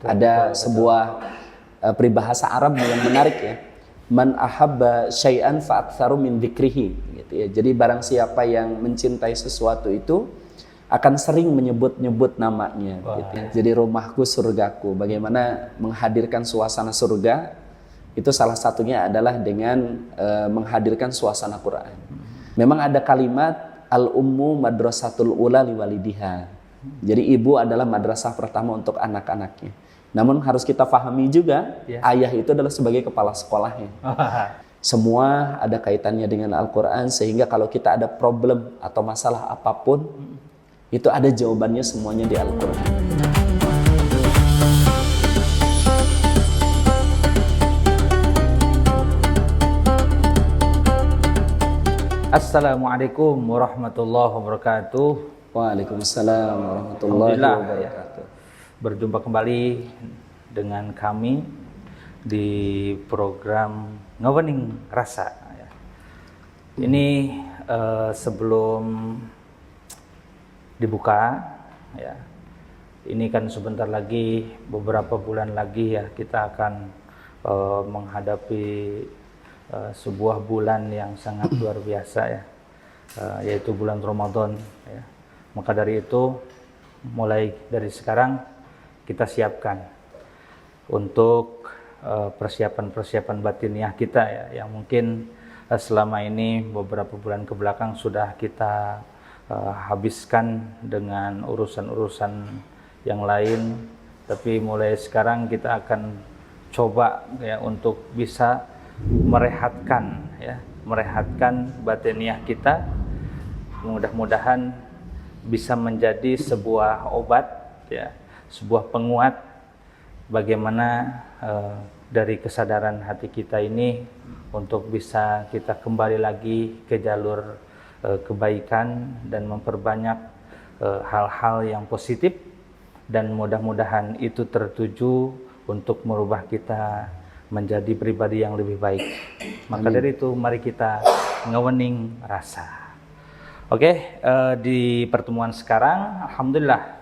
Ada sebuah peribahasa Arab yang menarik ya. Man ahabba syai'an fa'aktsaru min dzikrihi gitu ya. Jadi barang siapa yang mencintai sesuatu itu akan sering menyebut-nyebut namanya gitu ya. Jadi rumahku surgaku. Bagaimana menghadirkan suasana surga? Itu salah satunya adalah dengan menghadirkan suasana Quran. Memang ada kalimat al-ummu madrasatul ula liwalidiha. Jadi ibu adalah madrasah pertama untuk anak-anaknya. Namun harus kita pahami juga, ayah itu adalah sebagai kepala sekolahnya. Semua ada kaitannya dengan Al-Quran, sehingga kalau kita ada problem atau masalah apapun, itu ada jawabannya semuanya di Al-Quran. Assalamualaikum warahmatullahi wabarakatuh. Waalaikumsalam warahmatullahi wabarakatuh. Berjumpa kembali dengan kami di program Ngewening Rasa. Ini sebelum dibuka, ya, ini kan sebentar lagi, beberapa bulan lagi ya, kita akan menghadapi sebuah bulan yang sangat luar biasa ya, yaitu bulan Ramadan ya. Maka dari itu mulai dari sekarang kita siapkan untuk persiapan-persiapan batiniah kita ya, yang mungkin selama ini beberapa bulan ke belakang sudah kita habiskan dengan urusan-urusan yang lain, tapi mulai sekarang kita akan coba ya untuk bisa merehatkan batiniah kita. Mudah-mudahan bisa menjadi sebuah obat ya, sebuah penguat bagaimana dari kesadaran hati kita ini untuk bisa kita kembali lagi ke jalur kebaikan dan memperbanyak hal-hal yang positif, dan mudah-mudahan itu tertuju untuk merubah kita menjadi pribadi yang lebih baik. Maka dari itu mari kita ngewening rasa. Oke, di pertemuan sekarang alhamdulillah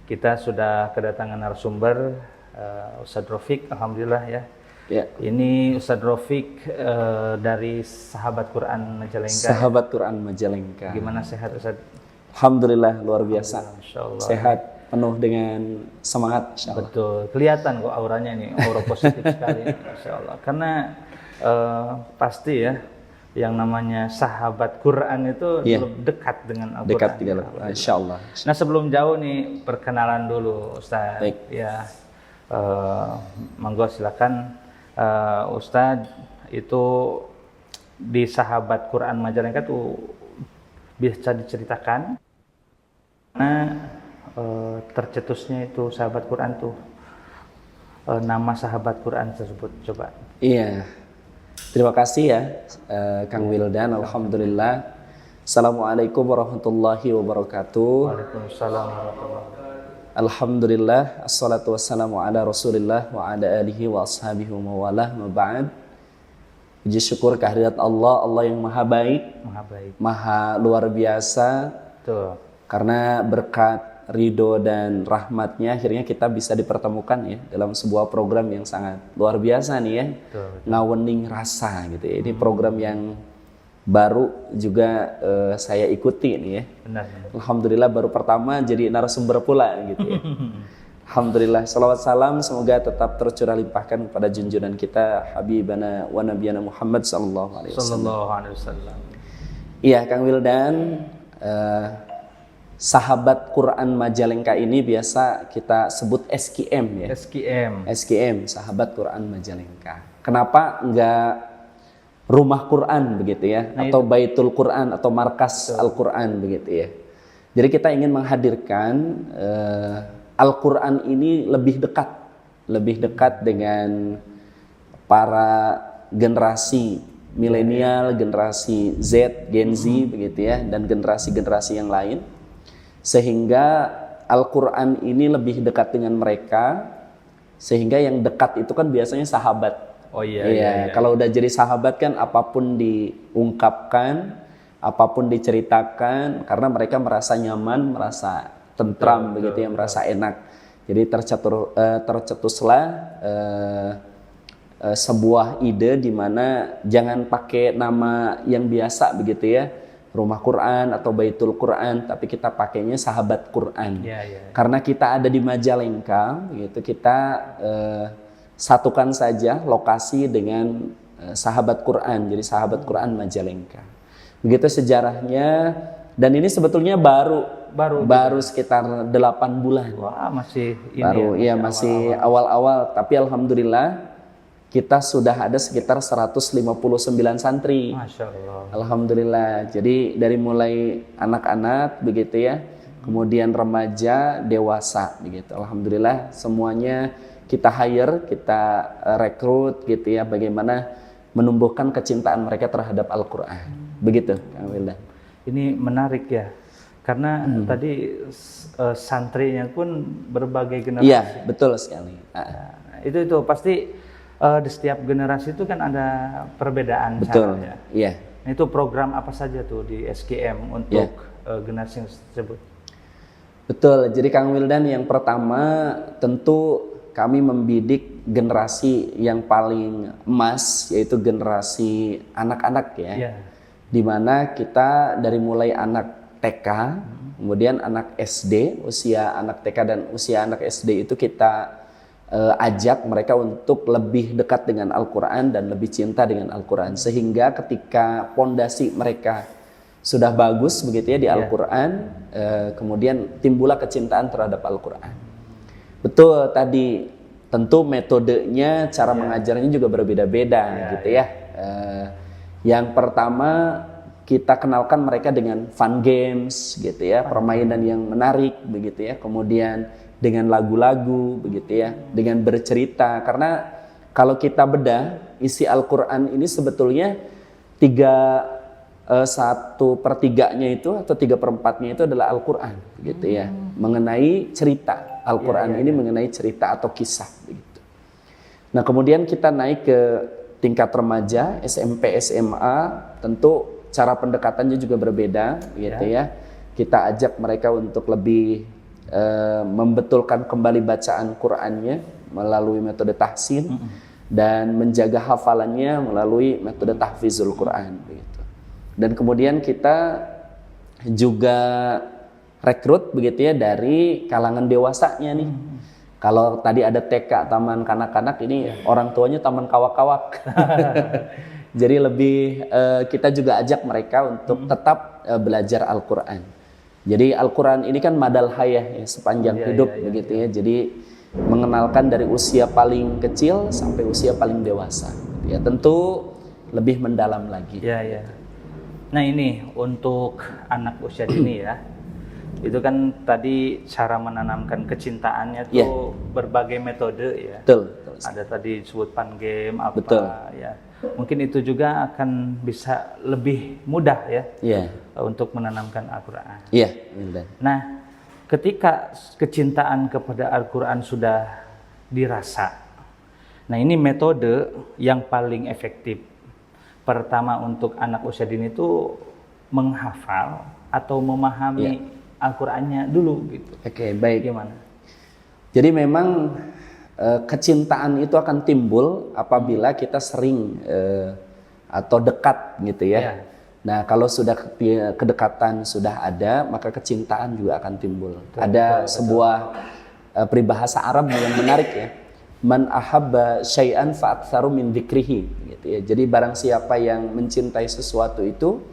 kita sudah kedatangan narasumber Ustadz Rafiq, alhamdulillah ya. Ini Ustadz Rafiq dari Sahabat Quran Majalengka. Sahabat Quran Majalengka. Gimana sehat Ustadz? Alhamdulillah luar biasa. Insyaallah. Sehat, penuh dengan semangat. Insyaallah. Betul, kelihatan kok auranya ini, aura positif sekali. Insyaallah. Karena pasti ya, yang namanya sahabat Quran itu dekat dengan Al-Quran. Dekat dengan Al-Quran, insyaallah. Nah sebelum jauh nih, perkenalan dulu Ustadz. Baik. Ya, monggo silakan Ustadz, itu di Sahabat Quran Majalengka tuh bisa diceritakan karena tercetusnya itu Sahabat Quran tuh, nama Sahabat Quran tersebut, coba. Iya. Terima kasih ya Kang Wildan. Alhamdulillah. Assalamualaikum warahmatullahi wabarakatuh. Waalaikumsalam warahmatullahi wabarakatuh. Alhamdulillah. Assalatu wassalamu ala Rasulillah wa ala alihi wa ashabihi wa mawalah, ma ba'd. Puji syukur kehadirat Allah, Allah yang maha baik, maha luar biasa. Tuh. Karena berkat ridho dan rahmatnya akhirnya kita bisa dipertemukan ya dalam sebuah program yang sangat luar biasa nih ya. Betul. Ngewening Rasa gitu ya. Ini program yang baru juga saya ikuti nih ya. Benar. Alhamdulillah baru pertama jadi narasumber pula gitu ya. Alhamdulillah, salawat salam semoga tetap tercurah limpahkan kepada junjungan kita Habibana wa Nabiyana Muhammad sallallahu alaihi wasallam. Iya Kang Wildan, Sahabat Quran Majalengka ini biasa kita sebut SQM ya. SQM, Sahabat Quran Majalengka. Kenapa enggak Rumah Quran begitu ya, atau Baitul Quran atau Markas Al-Quran begitu ya. Jadi kita ingin menghadirkan Al-Quran ini lebih dekat dengan para generasi milenial, generasi Z, Gen Z begitu ya, dan generasi-generasi yang lain. Sehingga Al-Quran ini lebih dekat dengan mereka, sehingga yang dekat itu kan biasanya sahabat. Iya. Kalau udah jadi sahabat kan apapun diungkapkan, apapun diceritakan, karena mereka merasa nyaman, merasa tentram begitu ya, merasa enak. Jadi tercetuslah sebuah ide di mana jangan pakai nama yang biasa begitu ya, Rumah Quran atau Baitul Quran, tapi kita pakainya Sahabat Quran. Karena kita ada di Majalengka, gitu, kita satukan saja lokasi dengan Sahabat Quran, jadi Sahabat Quran Majalengka. Begitu sejarahnya, dan ini sebetulnya baru sekitar 8 bulan. Wah, masih ini baru ya, masih awal-awal, tapi alhamdulillah kita sudah ada sekitar 159 santri. Masya Allah. Alhamdulillah. Jadi dari mulai anak-anak begitu ya, kemudian remaja, dewasa begitu. Alhamdulillah semuanya kita hire, kita rekrut gitu ya, bagaimana menumbuhkan kecintaan mereka terhadap Al-Qur'an. Begitu, Kang Wildan. Ini menarik ya. Karena tadi santrinya pun berbagai generasi. Iya, betul sekali. Nah, itu pasti di setiap generasi itu kan ada perbedaan betul. caranya. Iya. Nah, itu program apa saja tuh di SKM untuk generasi tersebut? Betul. Jadi Kang Wildan, yang pertama tentu kami membidik generasi yang paling emas, yaitu generasi anak-anak ya. Di mana kita dari mulai anak TK, kemudian anak SD, usia anak TK dan usia anak SD itu kita ajak mereka untuk lebih dekat dengan Al-Quran dan lebih cinta dengan Al-Quran, sehingga ketika pondasi mereka sudah bagus begitu ya di Al-Quran, kemudian timbullah kecintaan terhadap Al-Quran. Betul tadi, tentu metodenya, cara mengajarnya juga berbeda-beda gitu ya. Yang pertama kita kenalkan mereka dengan fun games gitu ya, permainan yang menarik begitu ya, kemudian dengan lagu-lagu begitu ya, dengan bercerita. Karena kalau kita bedah isi Al-Quran ini sebetulnya 1/3-nya itu atau 3/4-nya itu adalah Al-Quran gitu ya, mengenai cerita. Al-Quran ini mengenai cerita atau kisah begitu. Nah kemudian kita naik ke tingkat remaja, SMP, SMA, tentu cara pendekatannya juga berbeda gitu ya. Kita ajak mereka untuk lebih membetulkan kembali bacaan Qur'annya melalui metode tahsin dan menjaga hafalannya melalui metode tahfizul Qur'an begitu. Dan kemudian kita juga rekrut begitu ya dari kalangan dewasanya nih. Kalau tadi ada TK, taman kanak-kanak, ini orang tuanya taman kawak-kawak. Jadi lebih kita juga ajak mereka untuk tetap belajar Al-Quran. Jadi Al-Quran ini kan madal hayah ya, sepanjang hidup begitu ya. Jadi mengenalkan dari usia paling kecil sampai usia paling dewasa. Ya tentu lebih mendalam lagi. Nah ini untuk anak usia dini ya. Itu kan tadi cara menanamkan kecintaannya tuh berbagai metode ya. Betul. Ada tadi disebut fun game apa ya. Mungkin itu juga akan bisa lebih mudah ya untuk menanamkan Al-Quran. Nah, ketika kecintaan kepada Al-Quran sudah dirasa, nah ini metode yang paling efektif. Pertama untuk anak usia dini itu menghafal atau memahami Al-Qurannya dulu gitu. Oke, baik. Gimana? Jadi memang kecintaan itu akan timbul apabila kita sering atau dekat gitu ya. Nah kalau sudah kedekatan sudah ada, maka kecintaan juga akan timbul. Ada sebuah peribahasa Arab yang menarik ya. Man ahabba syai'an fa'aktsaru min dzikrihi gitu ya. Jadi barang siapa yang mencintai sesuatu itu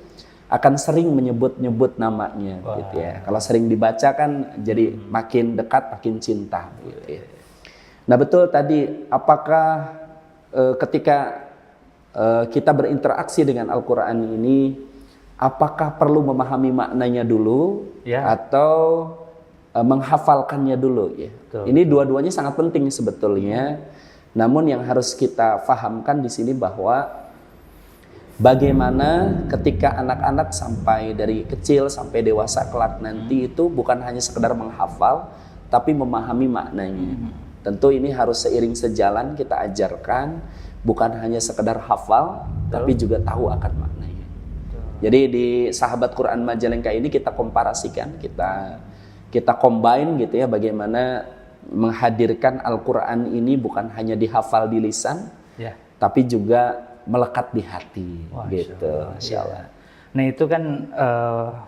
akan sering menyebut-nyebut namanya gitu ya. Kalau sering dibaca kan jadi makin dekat, makin cinta gitu ya. Nah betul tadi, apakah ketika kita berinteraksi dengan Al-Quran ini, apakah perlu memahami maknanya dulu atau menghafalkannya dulu ya? Ini dua-duanya sangat penting sebetulnya. Namun yang harus kita fahamkan di sini bahwa bagaimana ketika anak-anak sampai dari kecil sampai dewasa kelak nanti itu bukan hanya sekedar menghafal, tapi memahami maknanya. Tentu ini harus seiring sejalan kita ajarkan, bukan hanya sekedar hafal, tapi juga tahu akan maknanya. Jadi di Sahabat Quran Majalengka ini kita komparasikan, kita combine gitu ya, bagaimana menghadirkan Al-Quran ini bukan hanya dihafal di lisan, Ya. tapi juga melekat di hati. Wah, Gitu, Masya Allah. Nah itu kan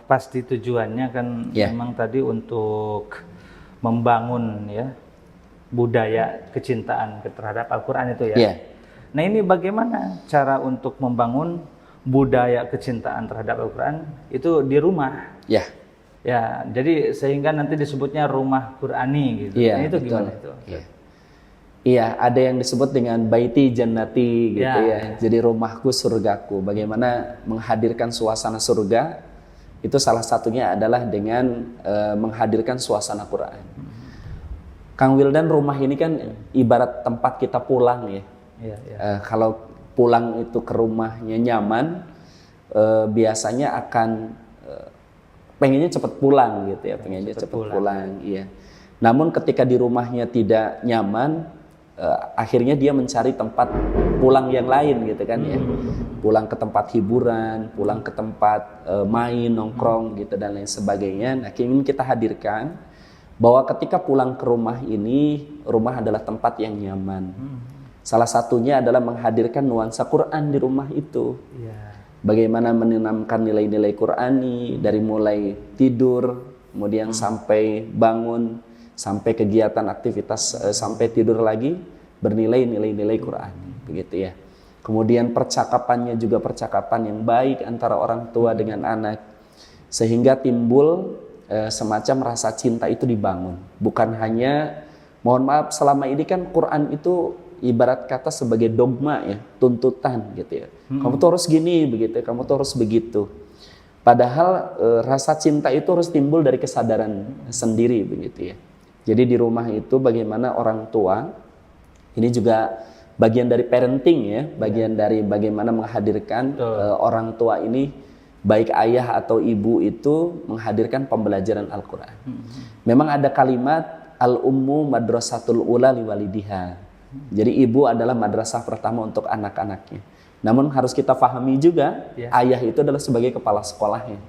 pasti tujuannya kan Ya. memang tadi untuk membangun ya budaya kecintaan terhadap Al-Quran itu ya. Ya. Nah ini bagaimana cara untuk membangun budaya kecintaan terhadap Al-Quran itu di rumah. Ya. Ya, jadi sehingga nanti disebutnya rumah Qur'ani gitu. Iya, Nah, itu betul. gimana itu? Iya. Iya, ada yang disebut dengan baiti jannati gitu Ya. ya. Jadi rumahku surgaku. Bagaimana menghadirkan suasana surga? Itu salah satunya adalah dengan menghadirkan suasana Quran. Kang Wildan, rumah ini kan ibarat tempat kita pulang ya. Iya, iya. Kalau pulang itu ke rumahnya nyaman, biasanya akan pengennya cepat pulang gitu ya, pengennya cepat pulang. Iya. Namun ketika di rumahnya tidak nyaman, akhirnya dia mencari tempat pulang yang lain gitu kan ya. Pulang ke tempat hiburan, pulang ke tempat main, nongkrong gitu dan lain sebagainya. Nah, ingin kita hadirkan bahwa ketika pulang ke rumah ini, rumah adalah tempat yang nyaman. Salah satunya adalah menghadirkan nuansa Quran di rumah itu. Iya. Bagaimana menanamkan nilai-nilai Qurani dari mulai tidur, kemudian sampai bangun, sampai kegiatan aktivitas, sampai tidur lagi bernilai nilai-nilai Qurani, begitu ya. Kemudian percakapannya juga percakapan yang baik antara orang tua dengan anak, sehingga timbul semacam rasa cinta itu dibangun. Bukan hanya, mohon maaf, selama ini kan Quran itu ibarat kata sebagai dogma ya, tuntutan gitu ya. Kamu tuh harus gini begitu, kamu tuh harus begitu. Padahal rasa cinta itu harus timbul dari kesadaran sendiri begitu ya. Jadi di rumah itu bagaimana orang tua, ini juga bagian dari parenting ya, bagian dari bagaimana menghadirkan orang tua ini, baik ayah atau ibu itu menghadirkan pembelajaran Al-Quran. Memang ada kalimat al-ummu madrasatul ula liwalidiha. Jadi ibu adalah madrasah pertama untuk anak-anaknya. Namun harus kita pahami juga, ayah itu adalah sebagai kepala sekolahnya.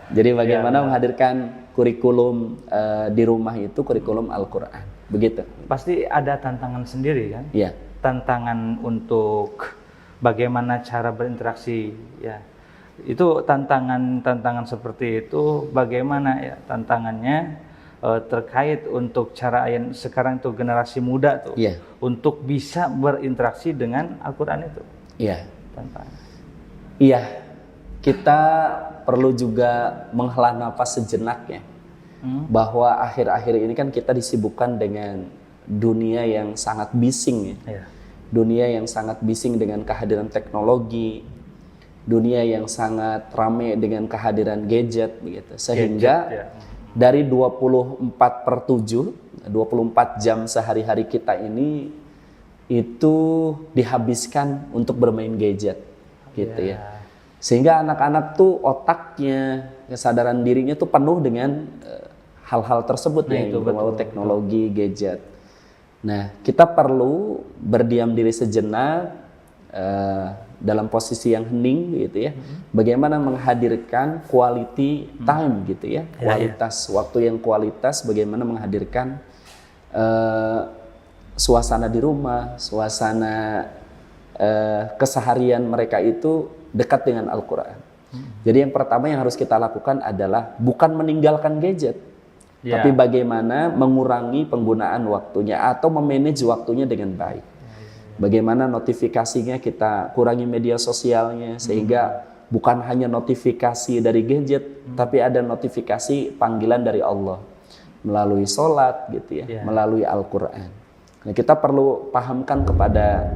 Jadi bagaimana menghadirkan kurikulum di rumah itu, kurikulum Al-Quran. Begitu. Pasti ada tantangan sendiri kan? Iya. Tantangan untuk bagaimana cara berinteraksi ya. Itu tantangan seperti itu bagaimana ya tantangannya terkait untuk cara yang sekarang tuh generasi muda tuh untuk bisa berinteraksi dengan Al-Quran itu. Iya. Tantangan. Iya. Kita perlu juga menghela nafas sejenak ya. Bahwa akhir-akhir ini kan kita disibukkan dengan dunia yang sangat bising ya. Dunia yang sangat bising dengan kehadiran teknologi, dunia yang sangat ramai dengan kehadiran gadget begitu. Sehingga dari 24/7, 24 jam sehari-hari kita ini itu dihabiskan untuk bermain gadget gitu ya. Sehingga anak-anak tuh otaknya, kesadaran dirinya tuh penuh dengan hal-hal tersebut yang berbau teknologi, gadget. Nah, kita perlu berdiam diri sejenak dalam posisi yang hening gitu ya. Bagaimana menghadirkan quality time gitu ya. Kualitas waktu yang kualitas, bagaimana menghadirkan suasana di rumah, suasana keseharian mereka itu dekat dengan Al-Quran. Jadi yang pertama yang harus kita lakukan adalah bukan meninggalkan gadget, tapi bagaimana mengurangi penggunaan waktunya atau memanage waktunya dengan baik. Bagaimana notifikasinya kita kurangi, media sosialnya, sehingga bukan hanya notifikasi dari gadget, tapi ada notifikasi panggilan dari Allah melalui sholat gitu ya, melalui Al-Quran. Nah, kita perlu pahamkan kepada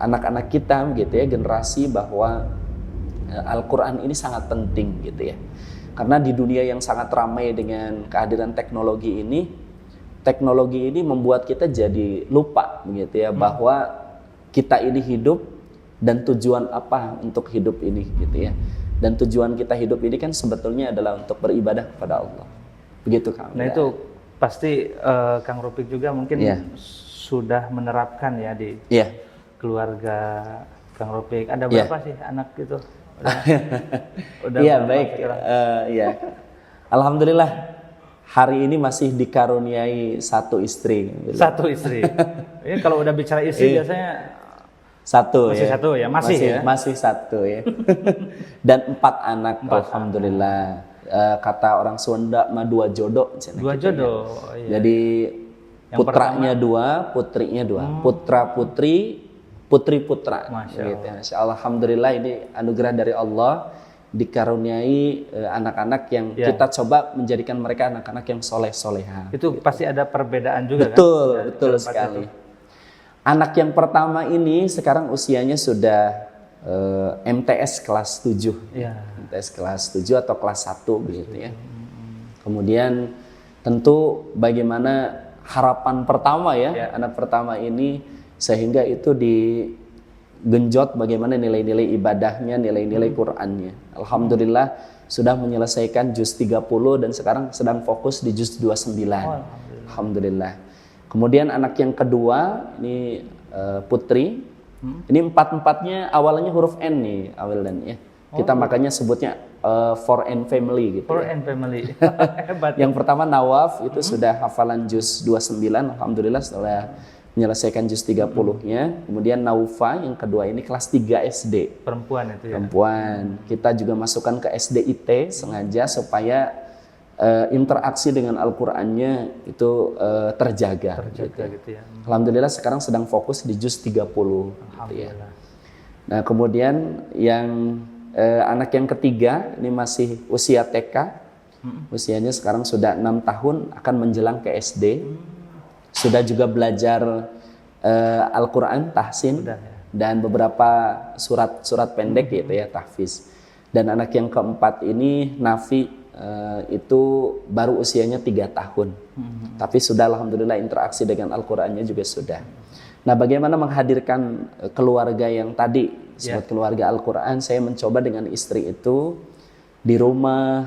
anak-anak kita gitu ya, generasi, bahwa Al-Quran ini sangat penting gitu ya. Karena di dunia yang sangat ramai dengan kehadiran teknologi ini membuat kita jadi lupa gitu ya, bahwa kita ini hidup dan tujuan apa untuk hidup ini gitu ya. Dan tujuan kita hidup ini kan sebetulnya adalah untuk beribadah kepada Allah. Begitu Kang. Nah itu pasti Kang Rofik juga mungkin sudah menerapkan ya di keluarga Kang Rofik. Ada berapa sih anak itu? Udah Iya baik. Alhamdulillah hari ini masih dikaruniai satu istri. Satu istri. Ini kalau udah bicara istri biasanya satu masih ya. satu ya, masih ya. Masih satu ya. Dan 4 anak, alhamdulillah. Kata orang Sunda mah 2 jodoh. Dua jodoh. Iya. Jadi Yang putranya 2, putrinya 2. Putra putri, putri putra. Masya Gitu ya. Masya Allah. Alhamdulillah ini anugerah dari Allah, dikaruniai anak-anak yang kita coba menjadikan mereka anak-anak yang soleh-soleha. Itu pasti ada perbedaan juga Betul, kan? betul sekali. Anak yang pertama ini sekarang usianya sudah MTS kelas 7. Iya. MTS kelas 7 atau kelas 1 begitu ya. Kemudian tentu bagaimana harapan pertama ya, anak pertama ini, sehingga itu digenjot bagaimana nilai-nilai ibadahnya, nilai-nilai Qur'annya. Alhamdulillah sudah menyelesaikan juz 30 dan sekarang sedang fokus di juz 29. Alhamdulillah. Kemudian anak yang kedua ini putri. Ini 4-4-nya awalnya huruf N nih, awal dan ya. Kita makanya sebutnya for and family gitu. For ya. and family. Hebat. Yang pertama Nawaf itu sudah hafalan juz 29, alhamdulillah setelah menyelesaikan juz 30-nya. Kemudian Naufa yang kedua ini kelas 3 SD. Perempuan itu ya. Perempuan. Kita juga masukkan ke SDIT sengaja supaya interaksi dengan Al-Qur'annya itu terjaga gitu. Gitu ya. Alhamdulillah sekarang sedang fokus di juz 30 gitu ya. Nah, kemudian yang anak yang ketiga ini masih usia TK. Usianya sekarang sudah 6 tahun, akan menjelang ke SD. Sudah juga belajar Al-Qur'an, tahsin, dan beberapa surat-surat pendek gitu ya, tahfiz. Dan anak yang keempat ini Nafi, itu baru usianya 3 tahun. Tapi sudah alhamdulillah interaksi dengan Al-Qur'annya juga sudah. Nah, bagaimana menghadirkan keluarga yang tadi, sebuah keluarga Al-Qur'an, saya mencoba dengan istri itu di rumah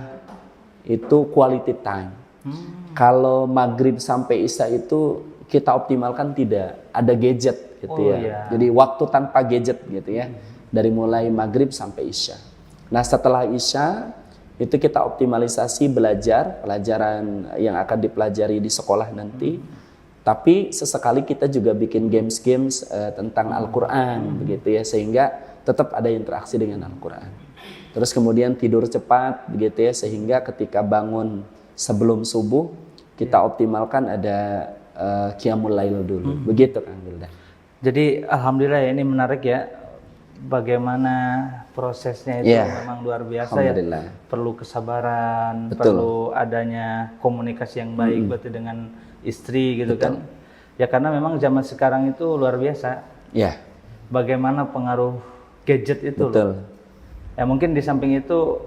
itu quality time. Kalau maghrib sampai isya itu kita optimalkan tidak ada gadget gitu ya. Jadi waktu tanpa gadget gitu ya. Dari mulai maghrib sampai isya. Nah, setelah isya itu kita optimalisasi pelajaran yang akan dipelajari di sekolah nanti. Tapi sesekali kita juga bikin games-games tentang Al-Qur'an begitu ya, sehingga tetap ada interaksi dengan Al-Qur'an. Terus kemudian tidur cepat begitu ya, sehingga ketika bangun sebelum subuh kita optimalkan ada qiyamul lail dulu. Begitu Kang Wildan. Jadi alhamdulillah ya, ini menarik ya. Bagaimana prosesnya itu memang luar biasa ya. Perlu kesabaran, perlu adanya komunikasi yang baik berarti dengan istri gitu kan. Ya karena memang zaman sekarang itu luar biasa. Ya. Bagaimana pengaruh gadget itu loh. Ya mungkin di samping itu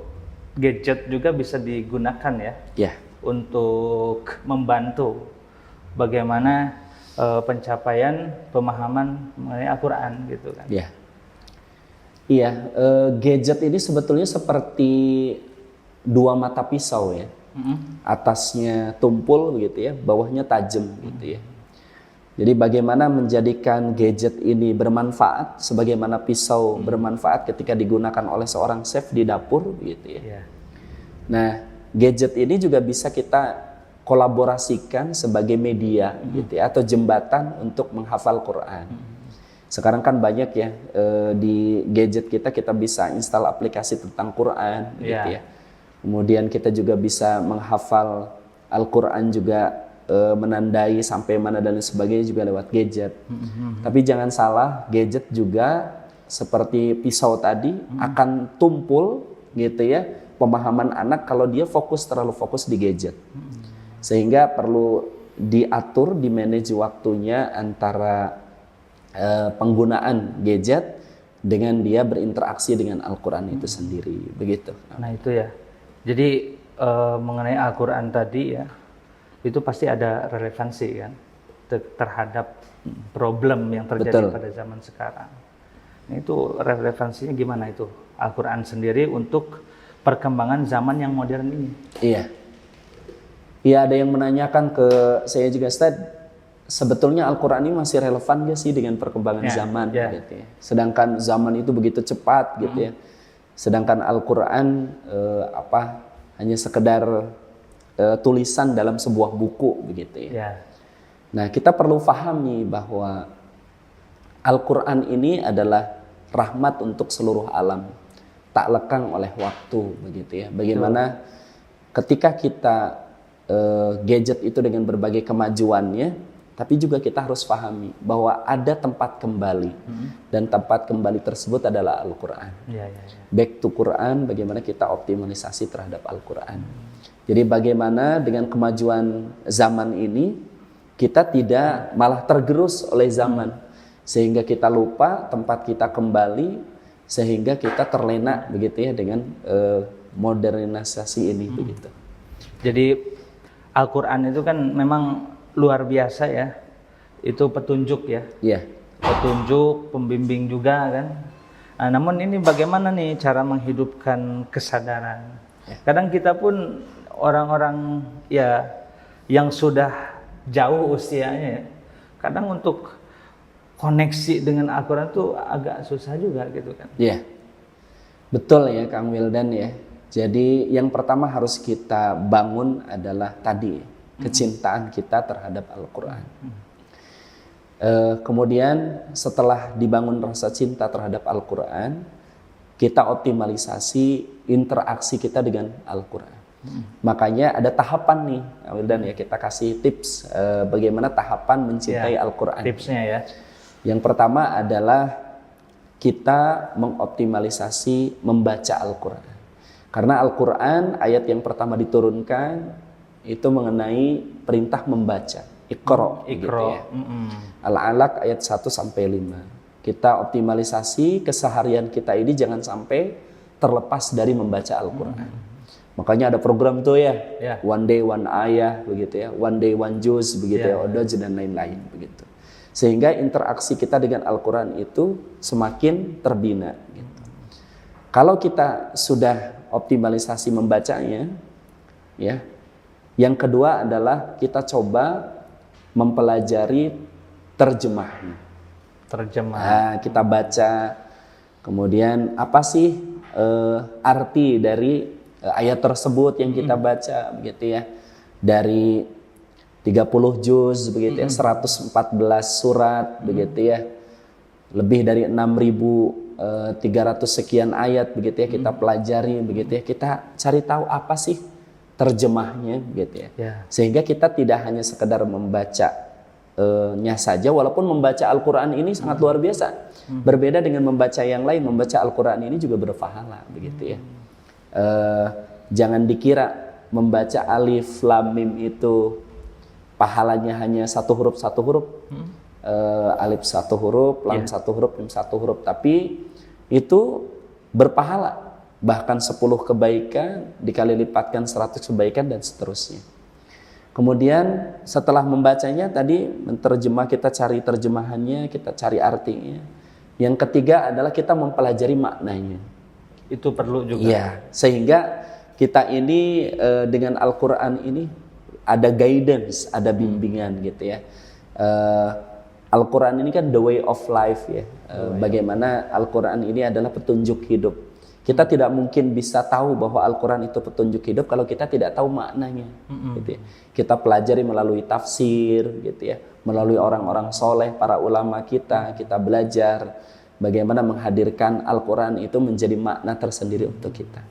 gadget juga bisa digunakan ya. Untuk membantu bagaimana pencapaian pemahaman mengenai Al-Qur'an gitu kan. Iya, gadget ini sebetulnya seperti 2 mata pisau ya. Atasnya tumpul begitu ya, bawahnya tajam gitu ya. Jadi bagaimana menjadikan gadget ini bermanfaat sebagaimana pisau bermanfaat ketika digunakan oleh seorang chef di dapur gitu ya. Nah, gadget ini juga bisa kita kolaborasikan sebagai media gitu ya, atau jembatan untuk menghafal Quran. Sekarang kan banyak ya di gadget kita bisa install aplikasi tentang Quran gitu ya. Kemudian kita juga bisa menghafal Al-Quran juga, menandai sampai mana dan sebagainya juga lewat gadget. Tapi jangan salah, gadget juga seperti pisau tadi akan tumpul gitu ya pemahaman anak kalau dia terlalu fokus di gadget. Sehingga perlu diatur, dimanage waktunya antara penggunaan gadget dengan dia berinteraksi dengan Al-Quran itu sendiri, begitu. Nah itu ya, jadi mengenai Al-Quran tadi ya, itu pasti ada relevansi kan terhadap problem yang terjadi pada zaman sekarang. Nah, itu relevansinya gimana itu Al-Quran sendiri untuk perkembangan zaman yang modern ini? Iya, ada yang menanyakan ke saya juga, Ustaz, sebetulnya Al-Quran ini masih relevan gak sih dengan perkembangan zaman gitu ya. Sedangkan zaman itu begitu cepat gitu ya. Sedangkan Al-Quran hanya sekedar tulisan dalam sebuah buku begitu ya. Ya. Nah, kita perlu pahami bahwa Al-Quran ini adalah rahmat untuk seluruh alam, tak lekang oleh waktu begitu ya. Bagaimana ketika kita gadget itu dengan berbagai kemajuannya, tapi juga kita harus pahami bahwa ada tempat kembali, dan tempat kembali tersebut adalah Al-Quran. Ya. Back to Quran, bagaimana kita optimalisasi terhadap Al-Quran. Jadi bagaimana dengan kemajuan zaman ini kita tidak malah tergerus oleh zaman, sehingga kita lupa tempat kita kembali, sehingga kita terlena begitu ya dengan modernisasi ini begitu. Jadi Al-Quran itu kan memang luar biasa ya, itu petunjuk ya. Iya. Petunjuk, pembimbing juga kan. Nah, namun ini bagaimana nih cara menghidupkan kesadaran? Kadang kita pun orang-orang ya yang sudah jauh usianya, kadang untuk koneksi dengan Al-Quran itu agak susah juga gitu kan. Iya, betul ya Kang Wildan ya. Jadi yang pertama harus kita bangun adalah tadi kecintaan kita terhadap Al-Quran. Kemudian setelah dibangun rasa cinta terhadap Al-Quran, kita optimalisasi interaksi kita dengan Al-Quran. Makanya ada tahapan nih, Wildan ya, kita kasih tips bagaimana tahapan mencintai Al-Quran. Tipsnya ya. Yang pertama adalah kita mengoptimalisasi membaca Al-Quran. Karena Al-Quran ayat yang pertama diturunkan itu mengenai perintah membaca. Iqra. Gitu ya. Al-Alaq ayat 1 sampai 5. Kita optimalisasi keseharian kita ini jangan sampai terlepas dari membaca Al-Quran. Makanya ada program tuh ya, one day one ayah begitu ya, one day one juz begitu ya, odoj dan lain-lain begitu. Sehingga interaksi kita dengan Al-Quran itu semakin terbina gitu. Kalau kita sudah optimalisasi membacanya, ya, yang kedua adalah kita coba mempelajari terjemahnya. Nah, kita baca, kemudian apa sih arti dari ayat tersebut yang kita baca begitu ya, dari 30 juz begitu ya, 114 surat begitu ya, lebih dari 6.300 sekian ayat begitu ya, kita pelajari begitu ya, kita cari tahu apa sih terjemahnya begitu ya. Sehingga kita tidak hanya sekedar membacanya saja, walaupun membaca Al-Quran ini sangat luar biasa. Berbeda dengan membaca yang lain, membaca Al-Quran ini juga berpahala begitu ya. Jangan dikira membaca alif lam mim itu pahalanya hanya satu huruf, alif satu huruf, lam satu huruf, mim satu huruf, tapi itu berpahala, bahkan 10 kebaikan dikali lipatkan 100 kebaikan dan seterusnya. Kemudian setelah membacanya tadi, menterjemah, kita cari terjemahannya, kita cari artinya. Yang ketiga adalah kita mempelajari maknanya. Itu perlu juga. Iya, sehingga kita ini dengan Al-Quran ini ada guidance, ada bimbingan gitu ya. Al-Quran ini kan the way of life ya. Bagaimana Al-Quran ini adalah petunjuk hidup. Kita tidak mungkin bisa tahu bahwa Al-Quran itu petunjuk hidup kalau kita tidak tahu maknanya. Gitu ya. Kita pelajari melalui tafsir, gitu ya, melalui orang-orang soleh, para ulama kita belajar bagaimana menghadirkan Al-Quran itu menjadi makna tersendiri untuk kita.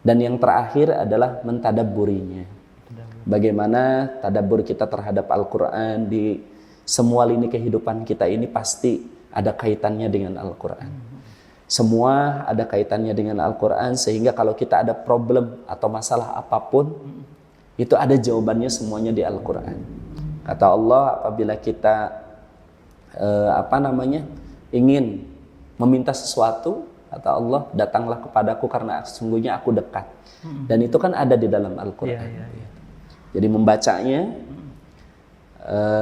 Dan yang terakhir adalah mentadabburinya. Bagaimana tadabbur kita terhadap Al-Quran di semua lini kehidupan kita ini pasti ada kaitannya dengan Al-Quran. Semua ada kaitannya dengan Al-Quran, sehingga kalau kita ada problem atau masalah apapun, itu ada jawabannya semuanya di Al-Quran. Kata Allah, apabila kita ingin meminta sesuatu, kata Allah, datanglah kepadaku karena sesungguhnya aku dekat. Dan itu kan ada di dalam Al-Quran. Jadi membacanya,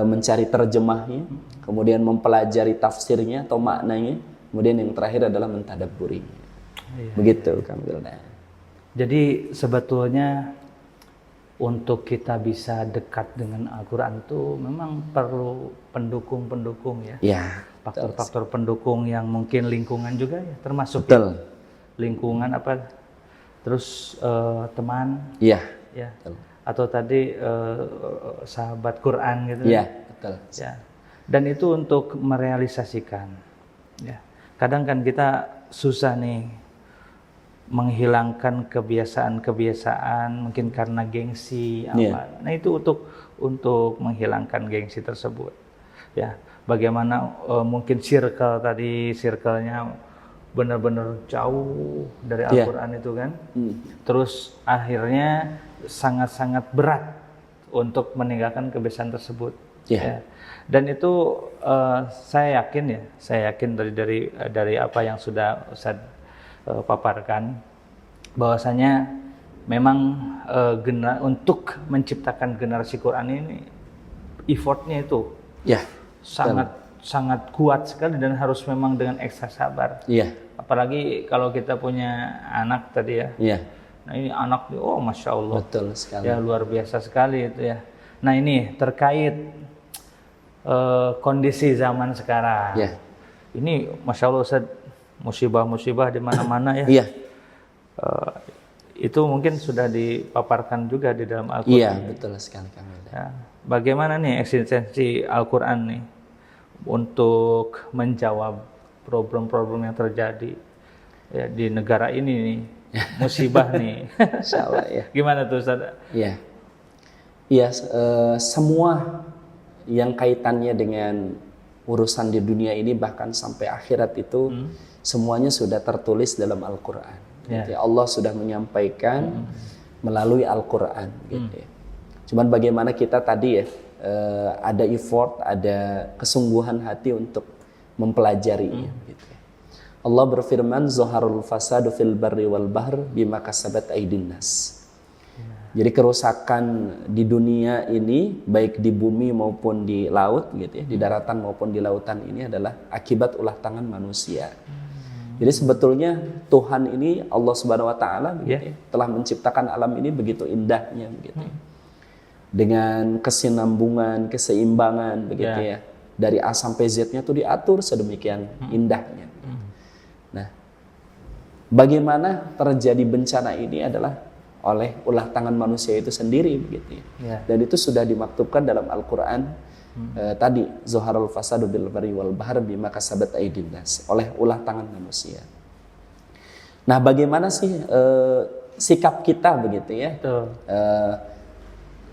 mencari terjemahnya, kemudian mempelajari tafsirnya atau maknanya, kemudian yang terakhir adalah mentadabburinya. Begitu Kang Wildan. Jadi sebetulnya untuk kita bisa dekat dengan Al-Quran itu memang perlu pendukung-pendukung ya. Faktor-faktor pendukung yang mungkin lingkungan juga ya, termasuk betul. Lingkungan terus teman, atau tadi sahabat Quran gitu. Iya, betul. Ya. Dan itu untuk merealisasikan. Ya. Kadang kan kita susah nih menghilangkan kebiasaan-kebiasaan mungkin karena gengsi apa. Nah, itu untuk menghilangkan gengsi tersebut. Ya. Bagaimana mungkin circle-nya benar-benar jauh dari Al-Qur'an itu kan. Terus akhirnya sangat-sangat berat untuk meninggalkan kebiasaan tersebut. Ya. Dan itu saya yakin dari apa yang sudah Ustaz paparkan, bahwasanya memang untuk menciptakan generasi Quran ini effortnya itu sangat kuat sekali dan harus memang dengan ekstra sabar. Apalagi kalau kita punya anak tadi ya. Nah ini anak, masya Allah. Betul sekali. Ya luar biasa sekali itu ya. Nah ini terkait kondisi zaman sekarang. Ini masya Allah Ustaz, musibah-musibah di mana-mana ya. Itu mungkin sudah dipaparkan juga di dalam Al-Quran. Iya, betul sekali Kang. Ya. Bagaimana nih eksistensi Al-Quran nih untuk menjawab problem-problem yang terjadi ya, di negara ini nih, musibah nih. Insyaallah ya. Gimana tuh Ustaz? Iya, semua yang kaitannya dengan urusan di dunia ini bahkan sampai akhirat itu semuanya sudah tertulis dalam Al-Quran. Gitu ya. Allah sudah menyampaikan melalui Al-Quran. Gitu ya. Cuman bagaimana kita tadi ya ada effort, ada kesungguhan hati untuk mempelajarinya. Gitu ya. Allah berfirman, "Zaharul fasadu fil barri wal bahr bima kasabat aydin nas." Jadi kerusakan di dunia ini baik di bumi maupun di laut gitu ya, di daratan maupun di lautan ini adalah akibat ulah tangan manusia. Jadi sebetulnya Tuhan ini Allah Subhanahu wa taala begitu ya, telah menciptakan alam ini begitu indahnya begitu ya. Dengan kesinambungan, keseimbangan begitu ya. Dari A sampai Z-nya tuh diatur sedemikian indahnya. Nah, bagaimana terjadi bencana ini adalah oleh ulah tangan manusia itu sendiri begitu ya. Dan itu sudah dimaktubkan dalam Al-Qur'an tadi, zaharul fasadu bil barri wal bahr bima kasabat aydin nas, oleh ulah tangan manusia. Nah, bagaimana sih sikap kita begitu ya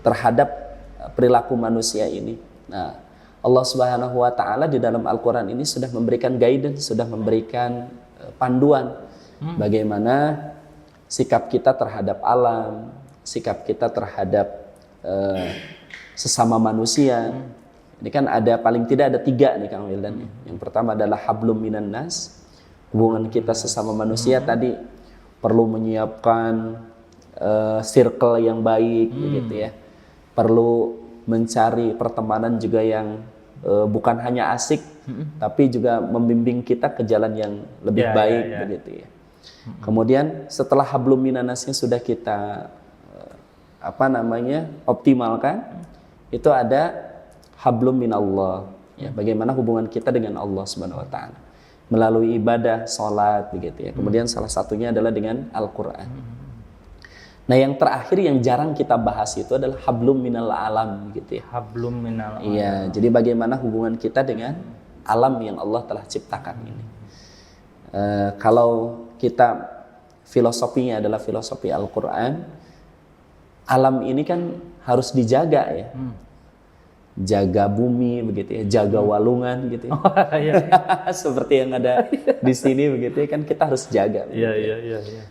terhadap perilaku manusia ini? Nah, Allah Subhanahu wa taala di dalam Al-Qur'an ini sudah memberikan guidance, sudah memberikan panduan bagaimana sikap kita terhadap alam, sikap kita terhadap sesama manusia. Ini kan ada paling tidak ada 3 nih Kang Wildan. Yang pertama adalah hablum minan nas, hubungan kita sesama manusia tadi perlu menyiapkan circle yang baik begitu ya. Perlu mencari pertemanan juga yang bukan hanya asik tapi juga membimbing kita ke jalan yang lebih baik begitu ya. Kemudian setelah hablum minanasnya sudah kita optimalkan, itu ada hablum minallah ya, bagaimana hubungan kita dengan Allah Subhanahu wa taala melalui ibadah, salat begitu ya. Kemudian salah satunya adalah dengan Al-Qur'an. Nah, yang terakhir yang jarang kita bahas itu adalah hablum minal alam gitu ya. Hablum minal alam. Iya, jadi bagaimana hubungan kita dengan alam yang Allah telah ciptakan ini. Kalau kita filosofinya adalah filosofi Al-Quran, alam ini kan harus dijaga ya, jaga bumi begitu ya, jaga walungan gitu ya. Seperti yang ada di sini begitu ya, kan kita harus jaga.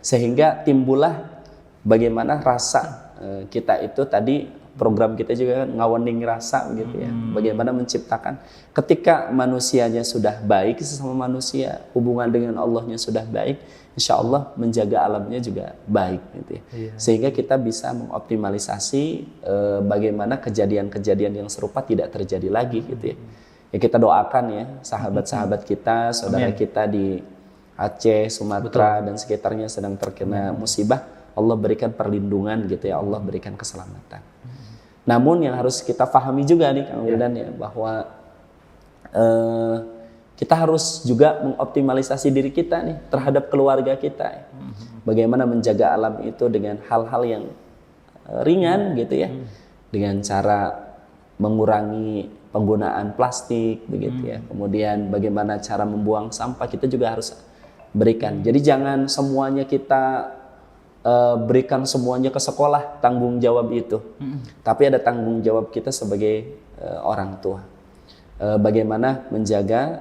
Sehingga timbullah bagaimana rasa kita itu tadi. Program kita juga kan ngawening rasa gitu ya. Bagaimana menciptakan ketika manusianya sudah baik sesama manusia, hubungan dengan Allahnya sudah baik, insya Allah menjaga alamnya juga baik gitu ya. Sehingga kita bisa mengoptimalisasi bagaimana kejadian-kejadian yang serupa tidak terjadi lagi gitu ya. Ya kita doakan ya sahabat-sahabat kita, saudara kita di Aceh, Sumatera dan sekitarnya sedang terkena musibah, Allah berikan perlindungan gitu ya, Allah berikan keselamatan. Namun yang harus kita pahami juga nih Kang Wildan ya, bahwa kita harus juga mengoptimalisasi diri kita nih terhadap keluarga kita ya. Bagaimana menjaga alam itu dengan hal-hal yang ringan gitu ya, dengan cara mengurangi penggunaan plastik begitu ya. Kemudian bagaimana cara membuang sampah kita juga harus berikan. Jadi jangan semuanya kita berikan semuanya ke sekolah tanggung jawab itu, tapi ada tanggung jawab kita sebagai orang tua. Bagaimana menjaga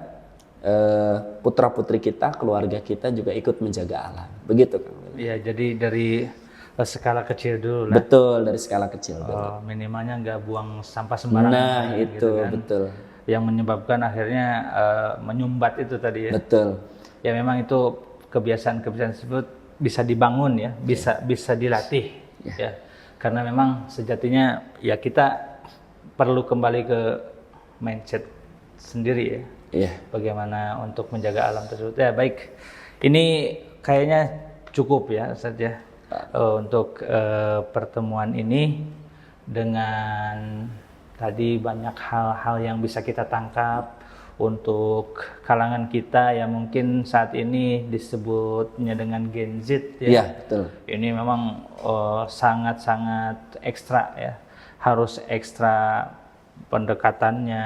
putra putri kita, keluarga kita juga ikut menjaga alam, begitu Kang. Iya, jadi dari skala kecil dulu lah. Betul, dari skala kecil dulu. Minimalnya nggak buang sampah sembarangan. Nah itu gitu kan. betul. Yang menyebabkan akhirnya menyumbat itu tadi ya. Betul. Ya memang itu kebiasaan-kebiasaan tersebut bisa dibangun ya, bisa dilatih ya. Karena memang sejatinya ya kita perlu kembali ke mindset sendiri ya. Iya. Bagaimana untuk menjaga alam tersebut. Ya baik. Ini kayaknya cukup ya Ustaz ya. Untuk pertemuan ini dengan tadi banyak hal-hal yang bisa kita tangkap untuk kalangan kita yang mungkin saat ini disebutnya dengan Gen Z ya. Iya, betul. Ini memang sangat-sangat ekstra ya. Harus ekstra pendekatannya,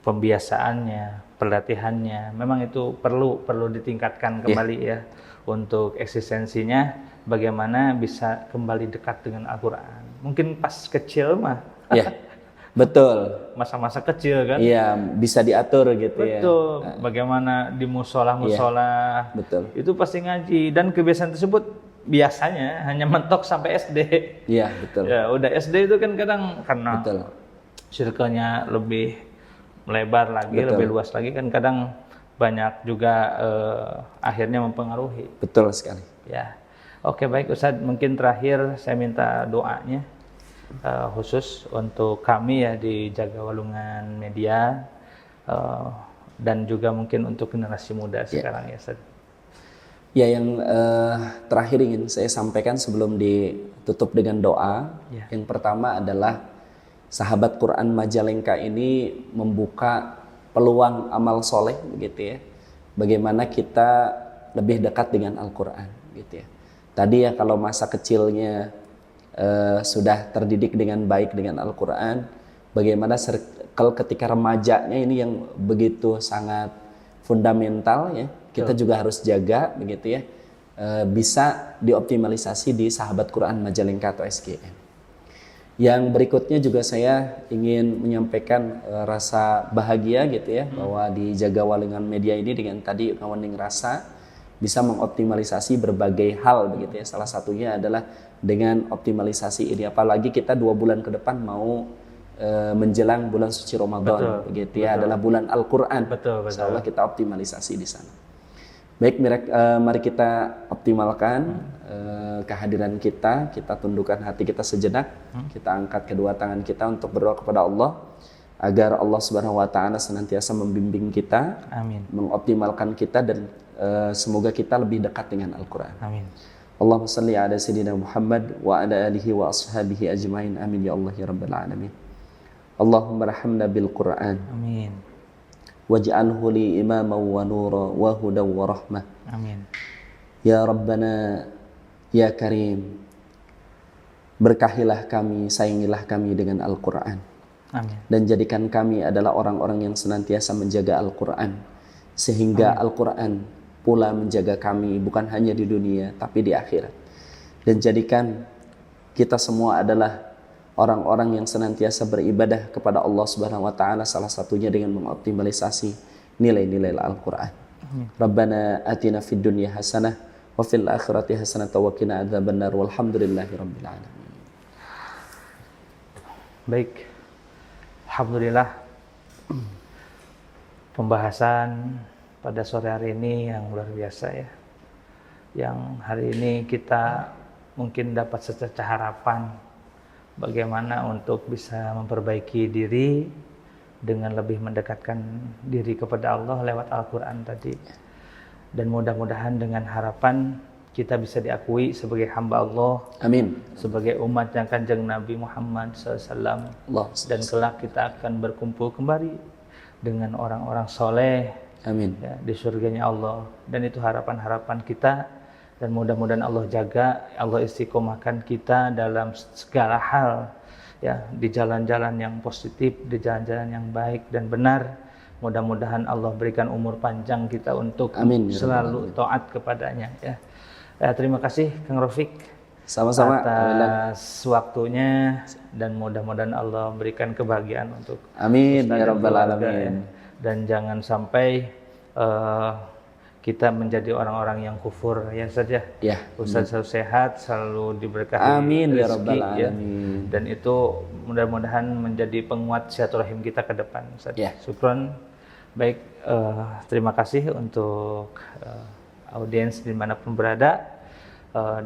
pembiasaannya, pelatihannya. Memang itu perlu ditingkatkan kembali ya untuk eksistensinya. Bagaimana bisa kembali dekat dengan Al-Quran. Mungkin pas kecil mah. Iya, betul. Masa-masa kecil kan. Iya, bisa diatur gitu ya. Betul. Bagaimana di musola-musola. Betul. Itu pasti ngaji. Dan kebiasaan tersebut biasanya hanya mentok sampai SD. Iya, betul. Ya, udah SD itu kan kadang karena Betul. circle-nya lebih melebar lagi, Betul. lebih luas lagi kan kadang banyak juga akhirnya mempengaruhi. Betul sekali. Ya. Oke baik Ustadz, mungkin terakhir saya minta doanya khusus untuk kami ya di Jaga Walungan Media dan juga mungkin untuk generasi muda sekarang ya Ustadz. Ya, yang terakhir ingin saya sampaikan sebelum ditutup dengan doa. Yang pertama adalah sahabat Quran Majalengka ini membuka peluang amal soleh begitu ya. Bagaimana kita lebih dekat dengan Al-Quran gitu ya. Tadi ya kalau masa kecilnya sudah terdidik dengan baik dengan Al-Quran, bagaimana circle ketika remajanya ini yang begitu sangat fundamental ya, kita juga harus jaga begitu ya, bisa dioptimalisasi di Sahabat Quran Majalengka atau SQM. Yang berikutnya juga saya ingin menyampaikan rasa bahagia gitu ya, bahwa di Jaga Walungan Media ini dengan tadi Ngawaning Rasa bisa mengoptimalisasi berbagai hal begitu ya. Salah satunya adalah dengan optimalisasi ini, apalagi kita 2 bulan ke depan mau menjelang bulan suci Ramadan begitu ya, adalah bulan Al-Quran. Insya Allah kita optimalisasi di sana. Baik, mari kita optimalkan kehadiran kita tundukkan hati kita sejenak, kita angkat kedua tangan kita untuk berdoa kepada Allah agar Allah Subhanahu wa taala senantiasa membimbing kita, mengoptimalkan kita dan semoga kita lebih dekat dengan Al-Quran. Amin. Allahumma salli ala sayyidina Muhammad wa ala alihi wa ashabihi ajmain. Amin ya Allah ya rabbal alamin. Allahumma rahamna bil Quran. Amin. Waj'alhu li imaman wa nura wa hudan wa rahmah. Amin. Ya Rabbana ya Karim, berkahilah kami, sayangilah kami dengan Al-Quran. Amin. Dan jadikan kami adalah orang-orang yang senantiasa menjaga Al-Quran, sehingga Al-Quran pula menjaga kami bukan hanya di dunia tapi di akhirat. Dan jadikan kita semua adalah orang-orang yang senantiasa beribadah kepada Allah Subhanahu wa taala, salah satunya dengan mengoptimalisasi nilai-nilai Al-Qur'an. Rabbana atina fid dunya hasanah wa fil akhirati hasanah wa qina adzabannar walhamdulillahirabbil alamin. Baik. Alhamdulillah. Pembahasan pada sore hari ini yang luar biasa ya. Yang hari ini kita mungkin dapat secerca harapan bagaimana untuk bisa memperbaiki diri dengan lebih mendekatkan diri kepada Allah lewat Al-Quran tadi. Dan mudah-mudahan dengan harapan kita bisa diakui sebagai hamba Allah. Amin. Sebagai umat yang Kanjeng Nabi Muhammad SAW. Dan kelak kita akan berkumpul kembali dengan orang-orang soleh. Amin. Ya, di surganya Allah. Dan itu harapan-harapan kita Dan mudah-mudahan Allah jaga, Allah istiqomahkan kita dalam segala hal, ya, di jalan-jalan yang positif, di jalan-jalan yang baik dan benar. Mudah-mudahan Allah berikan umur panjang kita untuk Amin, ya selalu taat kepadanya, ya. Terima kasih Kang Rafiq Sama-sama. atas waktunya, dan mudah-mudahan Allah berikan kebahagiaan untuk Amin Ustaz ya dan rabbal keluarga, ya. alamin. Dan jangan sampai kita menjadi orang-orang yang kufur, ya saja. Ya. Ustaz selalu sehat, selalu diberkahi Amin ya rezeki, rabbal ya. alamin. Dan itu mudah-mudahan menjadi penguat silaturahim kita ke depan, Ustaz. Ya. Syukron. Baik, terima kasih untuk audiens dimanapun berada.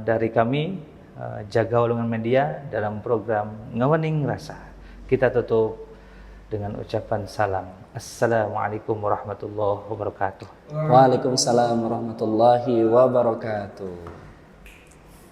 Dari kami Jaga Walungan Media dalam program Ngewening Rasa, kita tutup dengan ucapan salam. Assalamualaikum warahmatullahi wabarakatuh. Waalaikumsalam warahmatullahi wabarakatuh.